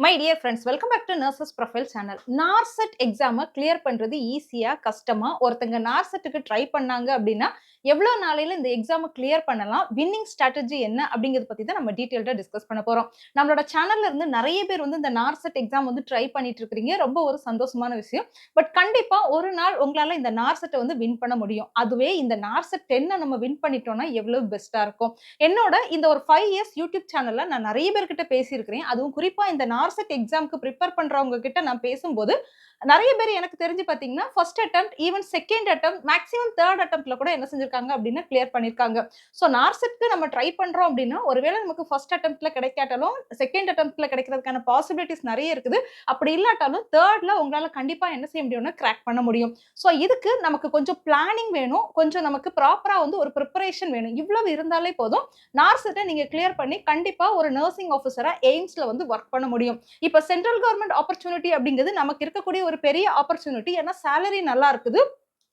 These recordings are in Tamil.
My dear friends, welcome back to nurses profile channel. NORCET எக்ஸாமை கிளியர் பண்றது ஈஸியா கஷ்டமா? ஒருத்தங்க நார்செட்டுக்கு ட்ரை பண்ணாங்க அப்படின்னா எவ்வளோ நாளையில இந்த எக்ஸாமை கிளியர் பண்ணலாம்? வின்னிங் ஸ்ட்ராட்டஜி என்ன அப்படிங்கிறத பத்தி தான் நம்ம டீட்டெயில்டா டிஸ்கஸ் பண்ண போறோம். நம்மளோட சேனல்ல இருந்து நிறைய பேர் வந்து இந்த நார்செட் எக்ஸாம் வந்து ட்ரை பண்ணிட்டு இருக்கிறீங்க. ரொம்ப ஒரு சந்தோஷமான விஷயம். பட் கண்டிப்பா ஒரு நாள் உங்களால இந்த நார்செட்டை வந்து வின் பண்ண முடியும். அதுவே இந்த நார்செட் 10 நம்ம வின் பண்ணிட்டோம்னா எவ்வளவு பெஸ்டா இருக்கும். என்னோட இந்த ஒரு 5 இயர்ஸ் யூடியூப் சேனல்ல நான் நிறைய பேர்கிட்ட பேசியிருக்கிறேன். அதுவும் குறிப்பா இந்த நார்செட் எக்ஸாம்க்கு ப்ரிப்பேர் பண்றவங்க கிட்ட நான் பேசும்போது நிறைய பேர் எனக்கு தெரிஞ்சு பார்த்தீங்கன்னா, first attempt, even second attempt, maximum third அட்டெம்ப்ட்ல கூட என்ன செஞ்சிருக்காங்க அப்படின்னா கிளியர் பண்ணியிருக்காங்க. ஸோ நார்செட்க்கு நம்ம ட்ரை பண்றோம் அப்படின்னா, ஒருவேளை நமக்கு ஃபர்ஸ்ட் அட்டெம்ப்ட்ல கிடைக்காட்டாலும், செகண்ட் அட்டெம்ப்ட்ல கிடைக்கிறதுக்கான பாசிபிலிட்டிஸ் நிறைய இருக்குது. அப்படி இல்லாட்டாலும் தேர்ட்ல உங்களால கண்டிப்பா என்ன செய்ய முடியும்னா கிராக் பண்ண முடியும். ஸோ இதுக்கு நமக்கு கொஞ்சம் பிளானிங் வேணும். கொஞ்சம் நமக்கு ப்ராப்பரா வந்து ஒரு பிரிப்பரேஷன் வேணும். இவ்வளவு இருந்தாலே போதும். நார்செட்ட நீங்க கிளியர் பண்ணி கண்டிப்பா ஒரு நர்சிங் ஆஃபீசரா எய்ம்ஸ்ல வந்து ஒர்க் பண்ண முடியும். இப்ப சென்ட்ரல் கவர்ன்மெண்ட் ஆப்பர்ச்சுனிட்டி அப்படிங்கிறது நமக்கு இருக்கக்கூடிய ஒரு பெரிய ஆப்பர்ச்சுனிட்டி. ஏன்னா சேலரி நல்லா இருக்குது.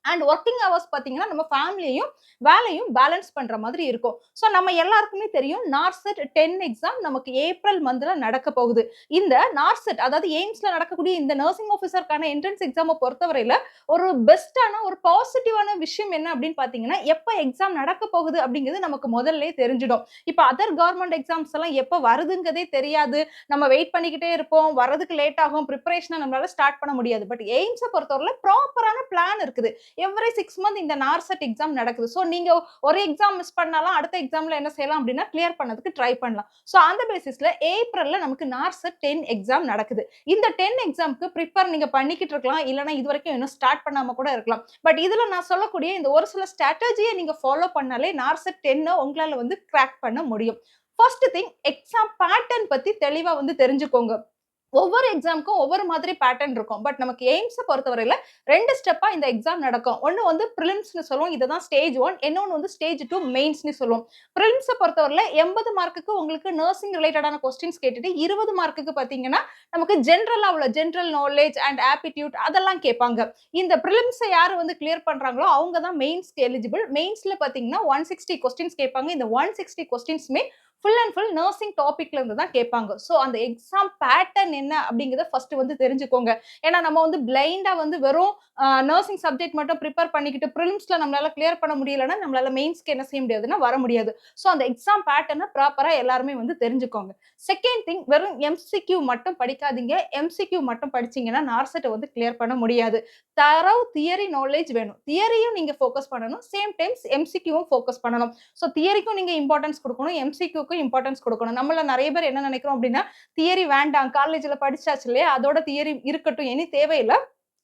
அண்ட் ஒர்க்கிங் ஹவர்ஸ் பார்த்தீங்கன்னா, நம்ம ஃபேமிலியையும், வேலையும் பேலன்ஸ் பண்ற மாதிரி இருக்கும். ஸோ நம்ம எல்லாருக்குமே தெரியும் நார்செட் 10 எக்ஸாம் நமக்கு ஏப்ரல் மந்த்ல நடக்க போகுது. இந்த நார்செட் அதாவது எய்ம்ஸ்ல நடக்கக்கூடிய இந்த நர்சிங் ஆஃபீசர்க்கான என்ட்ரன்ஸ் எக்ஸாம பொறுத்தவரையில ஒரு பெஸ்ட்டான ஒரு பாசிட்டிவான விஷயம் என்ன அப்படின்னு பார்த்தீங்கன்னா, எப்ப எக்ஸாம் நடக்க போகுது அப்படிங்கிறது நமக்கு முதல்லயே தெரிஞ்சிடும். இப்ப அதர் கவர்ன்மெண்ட் எக்ஸாம்ஸ் எல்லாம் எப்ப வருதுங்கிறதே தெரியாது. நம்ம வெயிட் பண்ணிக்கிட்டே இருப்போம். வரதுக்கு லேட் ஆகும். பிரிப்பரேஷன நம்மளால ஸ்டார்ட் பண்ண முடியாது. பட் எய்ம்ஸ பொறுத்தவரையில ப்ராப்பரான பிளான் இருக்குது. எவ்ரி 6 மந்த் இந்த நார்செட் எக்ஸாம் நடக்குது. ஸோ நீங்க ஒரு எக்ஸாம் மிஸ் பண்ணாலும் அடுத்த எக்ஸாம்ல என்ன செய்யலாம் அப்படின்னா கிளியர் பண்ணதுக்கு ட்ரை பண்ணலாம். ஸோ அந்த பேசிஸ்ல ஏப்ரல்ல நமக்கு நார்செட் 10 எக்ஸாம் நடக்குது. இந்த 10 எக்ஸாம்க்கு ப்ரிப்பேர் நீங்க பண்ணிக்கிட்டு இருக்கலாம். இல்லன்னா இதுவரைக்கும் இன்னும் ஸ்டார்ட் பண்ணாம கூட இருக்கலாம். பட் இதுல நான் சொல்லக்கூடிய இந்த ஒரு சில ஸ்ட்ராட்டஜிய நீங்க ஃபாலோ பண்ணாலே நார்செட் 10 உங்களால வந்து கிராக் பண்ண முடியும். ஃபர்ஸ்ட் திங், எக்ஸாம் பேட்டர்ன் பத்தி தெளிவா வந்து தெரிஞ்சுக்கோங்க. ஒவ்வொரு எக்ஸாம்க்கும் ஒவ்வொரு மாதிரி பேட்டர்ன் இருக்கும். பட் நமக்கு எய்ம்ஸ பொறுத்தவரையில 2 ஸ்டெப்பா இந்த எக்ஸாம் நடக்கும். ஒண்ணு வந்து பிரிலிம்ஸ்ன்னு சொல்லுவோம். இதுதான் ஸ்டேஜ் 1. இன்னொன்னு வந்து ஸ்டேஜ் 2 மெயின்ஸ்ன்னு சொல்லுவோம். பிரிலிம்ஸ பொறுத்தவரையில 80 மார்க்குக்கு உங்களுக்கு நர்சிங் ரிலேட்டடான கொஸ்டின்ஸ் கேட்டுட்டு 20 மார்க்குக்கு பார்த்தீங்கன்னா, நமக்கு ஜெனரலா உள்ள ஜெனரல் நாலேட்ஜ் அண்ட் ஆப்டிட்யூட் அதெல்லாம் கேட்பாங்க. இந்த பிரிலிம்ஸ யாரு வந்து கிளியர் பண்றாங்களோ அவங்க தான் மெயின்ஸ்க்கு எலிஜிபிள். மெயின்ஸ்ல பார்த்தீங்கன்னா 160 கொஸ்டின்ஸ் கேட்பாங்க. இந்த 160 கொஸ்டின்ஸுமே ஃபுல் அண்ட் ஃபுல் நர்சிங் டாபிக்ல இருந்து தான் கேட்பாங்க. ஸோ அந்த எக்ஸாம் பேட்டர்ன் என்ன அப்படிங்கிறத ஃபர்ஸ்ட் வந்து தெரிஞ்சுக்கோங்க. ஏன்னா நம்ம வந்து பிளைண்டா வந்து வெறும் நர்சிங் சப்ஜெக்ட் மட்டும் ப்ரிப்பேர் பண்ணிக்கிட்டு பிரிலிம்ஸ்ல நம்மளால கிளியர் பண்ண முடியலன்னா நம்மளால மெயின்ஸ்க்கு என்ன செய்ய முடியாதுன்னா வர முடியாது. ஸோ அந்த எக்ஸாம் பேட்டர்னை ப்ராப்பரா எல்லாருமே வந்து தெரிஞ்சுக்கோங்க. செகண்ட் திங், வெறும் எம்சிக்யூ மட்டும் படிக்காதீங்க. எம்சிக்யூ மட்டும் படிச்சீங்கன்னா நார்செட்டை வந்து கிளியர் பண்ண முடியாது. தரவு தியரி நாலேஜ் வேணும். தியரியும் நீங்க ஃபோக்கஸ் பண்ணணும். சேம் டைம்ஸ் எம்சிக்யூவும் ஃபோக்கஸ் பண்ணணும். ஸோ தியரிக்கும் நீங்க இம்பார்ட்டன்ஸ் குடுக்கணும். எம்சிக்யூக்கும் இம்பார்ட்டன்ஸ் குடுக்கணும். நம்மள நெறைய பேர் என்ன நெனைக்கிறோம் அப்டின்னா, தியரி வேண்டாம். காலேஜ்ல படிச்சாச்சு இல்லையா? அதோட தியரி இருக்கட்டும். இனி தேவையில்ல.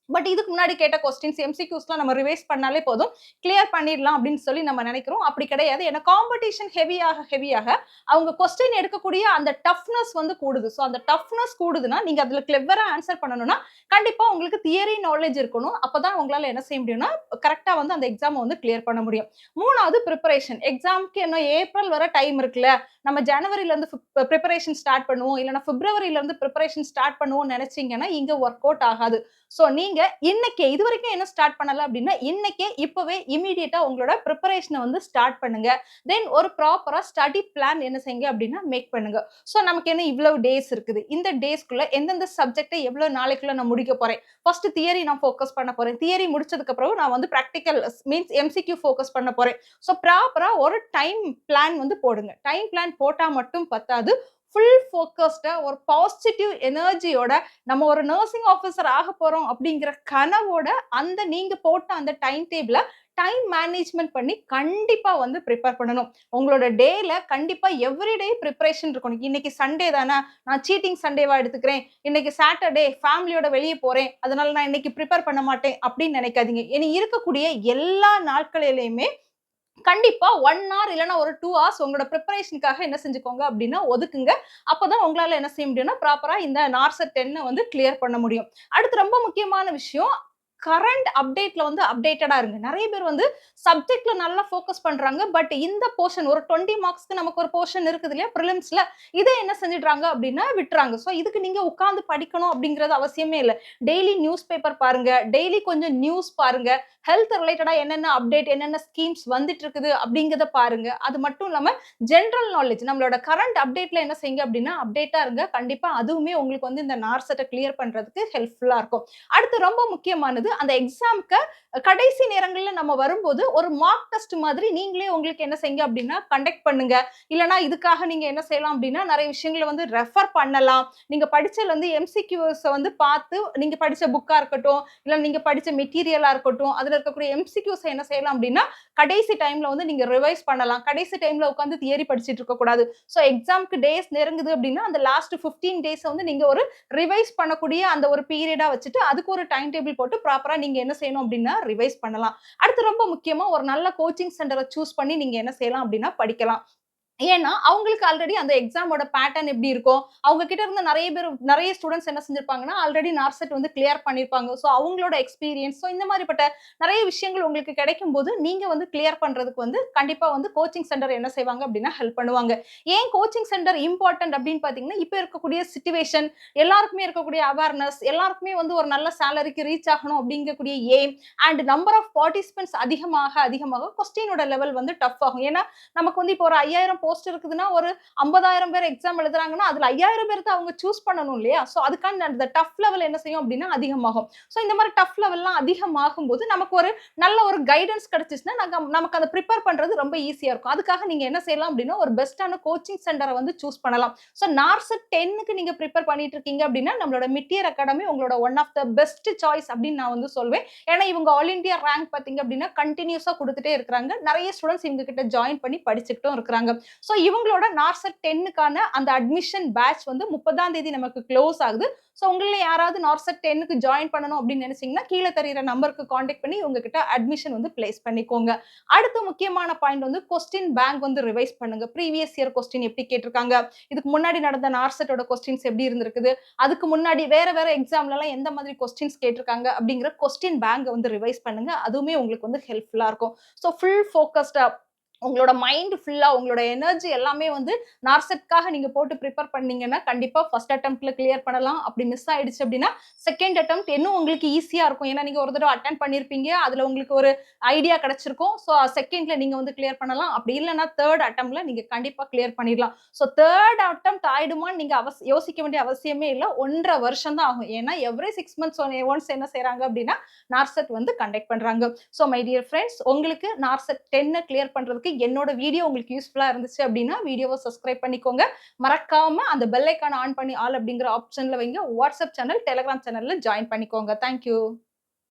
பட் இதுக்கு முன்னாடி கேட்ட கொஸ்டின்ஸ் எம்சிக்யூஸ்லாம் நம்ம ரிவைஸ் பண்ணாலே போதும். கிளியர் பண்ணிடலாம் அப்படின்னு சொல்லி நம்ம நினைக்கிறோம். அப்படி கிடையாது. ஏன்னா காம்படிஷன் ஹெவியாக அவங்க கொஸ்டின் எடுக்கக்கூடிய அந்த டஃப்னஸ் வந்து கூடுது. ஸோ அந்த டஃப்னஸ் கூடுதுன்னா, நீங்க அதுல கிளெவரா ஆன்சர் பண்ணணும்னா, கண்டிப்பா உங்களுக்கு தியரி நாலேட்ஜ் இருக்கணும். அப்பதான் உங்களால என்ன செய்ய முடியும்னா, கரெக்ட்டா வந்து அந்த எக்ஸாம வந்து கிளியர் பண்ண முடியும். 3வது பிரிப்பரேஷன். எக்ஸாம்க்கு இன்னும் ஏப்ரல் வர டைம் இருக்குல்ல. நம்ம ஜனவரில இருந்து பிரிப்பரேஷன் ஸ்டார்ட் பண்ணுவோம். இல்லன்னா பிப்ரவரில இருந்து பிரிப்பரேஷன் ஸ்டார்ட் பண்ணுவோம்னு நினைச்சீங்கன்னா, இங்க ஒர்க் அவுட் ஆகாது. சோ நீங்க இன்னைக்கே இதுவரைக்கும் என்ன ஸ்டார்ட் பண்ணல அப்படின்னா, இன்னைக்கே இப்பவே இமிடியேட்டா உங்களோட பிரிப்பரேஷன வந்து ஸ்டார்ட் பண்ணுங்க. தென் ஒரு ப்ராப்பரா ஸ்டடி பிளான் என்ன செய்யுங்க அப்படின்னா மேக் பண்ணுங்க. சோ நமக்கு என்ன இவ்வளவு டேஸ் இருக்குது. இந்த டேஸ்க்குள்ள எந்தெந்த சப்ஜெக்ட்ட எவ்வளவு நாளைக்குள்ள நான் முடிக்க போறேன். ஃபர்ஸ்ட் தியரி நான் ஃபோக்கஸ் பண்ண போறேன். தியரி முடிச்சதுக்கு அப்புறம் நான் வந்து பிராக்டிகல் மீன்ஸ் எம்சிக்யூ ஃபோக்கஸ் பண்ண போறேன். சோ ப்ராப்பரா ஒரு டைம் பிளான் வந்து போடுங்க. டைம் பிளான் போட்டா மட்டும் பத்தாது. ஃபுல் ஃபோக்கஸ்டா ஒரு பாசிட்டிவ் எனர்ஜியோட நம்ம ஒரு நர்சிங் ஆஃபீசர் ஆக போறோம் அப்படிங்கிற கனவோட அந்த நீங்க போட்ட அந்த டைம் டேபிள டைம் மேனேஜ்மென்ட் பண்ணி கண்டிப்பா வந்து பிரிப்பேர் பண்ணணும். உங்களோட டேல கண்டிப்பா எவ்ரிடே பிரிப்பரேஷன் இருக்கணும். இன்னைக்கு சண்டே தானே, நான் சீட்டிங் சண்டேவா எடுத்துக்கிறேன். இன்னைக்கு சாட்டர்டே ஃபேமிலியோட வெளிய போறேன். அதனால நான் இன்னைக்கு பிரிப்பேர் பண்ண மாட்டேன் அப்படின்னு நினைக்காதீங்க. இனி இருக்கக்கூடிய எல்லா நாட்களிலுமே கண்டிப்பா 1 ஹார் இல்லன்னா ஒரு 2 ஹார்ஸ் உங்களோட பிரிப்பரேஷனுக்காக என்ன செஞ்சுக்கோங்க அப்டின்னா ஒதுக்குங்க. அப்பதான் உங்களால என்ன செய்ய முடியும்னா, ப்ராப்பரா இந்த நார்செட் 10 வந்து கிளியர் பண்ண முடியும். அடுத்து ரொம்ப முக்கியமான விஷயம், கரண்ட் அப்டேட்ல வந்து அப்டேட்டடா இருங்க. நெறைய பேர் வந்து சப்ஜெக்ட்ல நல்லா ஃபோக்கஸ் பண்றாங்க. பட் இந்த போர்ஷன் ஒரு 20 மார்க்ஸ்க்கு நமக்கு ஒரு போர்ஷன் இருக்குது இல்லையா? பிரிலிம்ஸ்ல. இத என்ன செஞ்சுடுறாங்க அப்டின்னா விட்டுறாங்க. சோ இதுக்கு நீங்க உட்கார்ந்து படிக்கணும் அப்டிங்கிறது அவசியமே இல்ல. டெய்லி நியூஸ் பேப்பர் பாருங்க. டெய்லி கொஞ்சம் நியூஸ் பாருங்க. ஹெல்த் ரிலேட்டடா என்னென்ன அப்டேட், என்னென்ன ஸ்கீம்ஸ் வந்துட்டு இருக்குது அப்டிங்கிறத பாருங்க. அது மட்டும் இல்லாம ஜெனரல் நாலேட்ஜ் நம்மளோட கரண்ட் அப்டேட்ல என்ன செய்யுங்க அப்டின்னா, அப்டேட்டா இருங்க. கண்டிப்பா அதுவுமே உங்களுக்கு வந்து இந்த நார்செட்ட கிளியர் பண்றதுக்கு ஹெல்ப்ஃபுல்லா இருக்கும். அடுத்து ரொம்ப முக்கியமானது அந்த எக்ஸாம்க்கு கடைசி நேரங்கள்ல நம்ம வரும்போது ஒரு மார்க் டெஸ்ட் மாதிரி நீங்களே உங்களுக்கு என்ன செய்யுங்க அப்டின்னா கண்டக்ட் பண்ணுங்க. இல்லன்னா இதுக்காக நீங்க என்ன செய்யலாம் அப்டின்னா, நெறைய விஷயங்கள வந்து ரெஃபர் பண்ணலாம். நீங்க படிச்சதுல இருந்து எம்சிக்யூஸ வந்து பார்த்து நீங்க படிச்ச புக்கா இருக்கட்டும், இல்ல நீங்க படிச்ச மெட்டீரியலா இருக்கட்டும், அதுல இருக்கக்கூடிய எம்சிக்யூஸ என்ன செய்யலாம் அப்டின்னா, கடைசி டைம்ல வந்து நீங்க ரிவைஸ் பண்ணலாம். கடைசி டைம்ல உட்கார்ந்து தியரி படிச்சுட்டு இருக்கக்கூடாது. சோ எக்ஸாம்க்கு டேஸ் நெருங்குது அப்டின்னா, அந்த லாஸ்ட் 15 டேஸ வந்து நீங்க ஒரு ரிவைஸ் பண்ணக்கூடிய அந்த ஒரு பீரியடா வச்சுட்டு, அதுக்கு ஒரு டைம் டேபிள் போட்டு ப்ராப்பரா நீங்க என்ன செய்யணும் அப்டின்னா, ரிவைஸ் பண்ணலாம். அடுத்து ரொம்ப முக்கியமா ஒரு நல்ல கோச்சிங் சென்டர சூஸ் பண்ணி நீங்க என்ன செய்யலாம் அப்டின்னா படிக்கலாம். ஏன்னா, அவங்களுக்கு ஆல்ரெடி அந்த எக்ஸாமோட பேட்டர்ன் எப்படி இருக்கும்? அவங்க கிட்ட இருந்து நெறைய ஸ்டூடண்ட்ஸ் என்ன செஞ்சிருப்பாங்கன்னா, ஆல்ரெடி நார்செட் வந்து கிளியர் பண்ணியிருப்பாங்க. சோ, அவங்களோட எக்ஸ்பீரியன்ஸ் இந்த மாரிப்பட்ட நெறைய விஷயங்கள் உங்களுக்கு கிடைக்கும்போது, நீங்க வந்து கிளியர் பண்றதுக்கு வந்து கண்டிப்பா வந்து கோச்சிங் சென்டர் என்ன செய்வாங்க அப்படின்னா, ஹெல்ப் பண்ணுவாங்க. ஏன் கோச்சிங் சென்டர் இம்பார்ட்டன்ட் அப்படின்னு பார்த்தீங்கன்னா, இப்ப இருக்கக்கூடிய சிச்சுவேஷன், எல்லாருக்குமே இருக்கக்கூடிய அவேர்னஸ், எல்லாருக்குமே வந்து ஒரு நல்ல சேலரிக்கு ரீச் ஆகணும் அப்படிங்கக்கூடிய aim and number of participants அதிகமாக கொஸ்டினோட லெவல் வந்து டஃப் ஆகும். ஏன்னா, நமக்கு வந்து இப்போ ஒரு 5000 போஸ்ட் இருக்குதுன்னா, ஒரு 50,000 பேர் எக்ஸாம் எழுதுறாங்கன்னா, அதுல 5000 பேர்த்த அவங்க சூஸ் பண்ணணும் இல்லையா? சோ அதுக்கான அந்த டஃப் லெவல் என்ன செய்யும் அப்டின்னா அதிகமாகும். சோ இந்த மாரி டஃப் லெவல்லாம் அதிகமாகும்போது, நமக்கு ஒரு நல்ல ஒரு கைடன்ஸ் கிடைச்சுச்சுன்னா, நமக்கு அத பிரிப்பேர் பண்றது ரொம்ப ஈஸியா இருக்கும். அதுக்காக நீங்க என்ன செய்யலாம் அப்டின்னா, ஒரு பெஸ்ட்டான கோச்சிங் சென்டர வந்து சூஸ் பண்ணலாம். சோ நார்செட் 10க்கு நீங்க பிரிப்பேர் பண்ணிட்டு இருக்கீங்க அப்டின்னா, நம்மளோட மிட்டியர் அகாடமி உங்களோட one of the best choice அப்டின்னு நான் வந்து சொல்வேன். ஏன்னா, இவங்க ஆல் இண்டியா ரேங்க் பார்த்தீங்க அப்டின்னா, கன்டினியூஸா குடுத்துட்டே இருக்கிறாங்க. நெறைய ஸ்டூடண்ட்ஸ் இவங்க கிட்ட ஜாயின் பண்ணி படிச்சுக்கிட்டும் இருக்கிறாங்க. சோ இவங்களோட நார்செட் 10க்கான அந்த அட்மிஷன் பேட்ச் வந்து 30ஆம் தேதி நமக்கு க்ளோஸ் ஆகுது. சோ உங்கள யாராவது நார்செட் 10க்கு ஜாயின் பண்ணணும் அப்படின்னு நினைச்சீங்கன்னா, கீழ தெரியிற நம்பருக்கு கான்டாக்ட் பண்ணி உங்க கிட்ட அட்மிஷன் வந்து பிளேஸ் பண்ணிக்கோங்க. அடுத்த முக்கியமான பாயிண்ட் வந்து கொஸ்டின் பேங்க் வந்து ரிவைஸ் பண்ணுங்க. ப்ரீவியஸ் இயர் கொஸ்டின் எப்படி கேட்டிருக்காங்க? இதுக்கு முன்னாடி நடந்த நார்செட்டோட கொஸ்டின்ஸ் எப்படி இருந்திருக்குது? அதுக்கு முன்னாடி வேற எக்ஸாம்லலாம் எந்த மாதிரி கொஸ்டின்ஸ் கேட்டிருக்காங்க? அப்படிங்கிற கொஸ்டின் பேங்க வந்து ரிவைஸ் பண்ணுங்க. அதுவுமே உங்களுக்கு வந்து ஹெல்ப்ஃபுல்லா இருக்கும். சோ ஃபுல் ஃபோக்கஸ்டா உங்களோட மைண்ட் ஃபுல்லா உங்களோட எனர்ஜி எல்லாமே வந்து நார்செட்காக நீங்க போட்டு பிரிப்பேர் பண்ணீங்கன்னா, கண்டிப்பா ஃபர்ஸ்ட் அட்டெம்ப்ட்ல கிளியர் பண்ணலாம். அப்படி மிஸ் ஆயிடுச்சு அப்படின்னா, செகண்ட் அட்டெம்ப்ட் இன்னும் உங்களுக்கு ஈஸியா இருக்கும். ஏன்னா, நீங்க ஒரு தடவ அட்டெம்ப்ட் பண்ணியிருப்பீங்க. அதுல உங்களுக்கு ஒரு ஐடியா கிடைச்சிருக்கும். சோ, செகண்ட்ல நீங்க வந்து கிளியர் பண்ணலாம். அப்படி இல்லன்னா, தேர்ட் அட்டெம்ப்ட்ல நீங்க கண்டிப்பா கிளியர் பண்ணிடலாம். சோ, தேர்ட் அட்டெம்ப்ட் ஆயிடுமான்னு நீங்க யோசிக்க வேண்டிய அவசியமே இல்ல. 1 1/2 வருஷம் தான் ஆகும். ஏன்னா, எவ்ரி 6 மந்த்ஸ் ஒன்ஸ் என்ன செய்றாங்க அப்படின்னா, நார்செட் வந்து கண்டக்ட் பண்றாங்க. சோ, மை டியர் ஃபிரெண்ட்ஸ் உங்களுக்கு நார்செட் 10 கிளியர் பண்றதுக்கு என்னோட வீடியோ உங்களுக்கு யூஸ்ஃபுல்லா இருந்துச்சு அப்படின்னா, வீடியோவ சப்ஸ்கிரைப் பண்ணிக்கோங்க. மறக்காம அந்த பெல் ஐகான ஆன் பண்ணி ஆல் அப்படிங்கிற ஆப்ஷன்ல வைங்க. வாட்ஸ்அப் சேனல், டெலிகிராம் சேனல்ல ஜாயின் பண்ணிக்கோங்க. Thank you.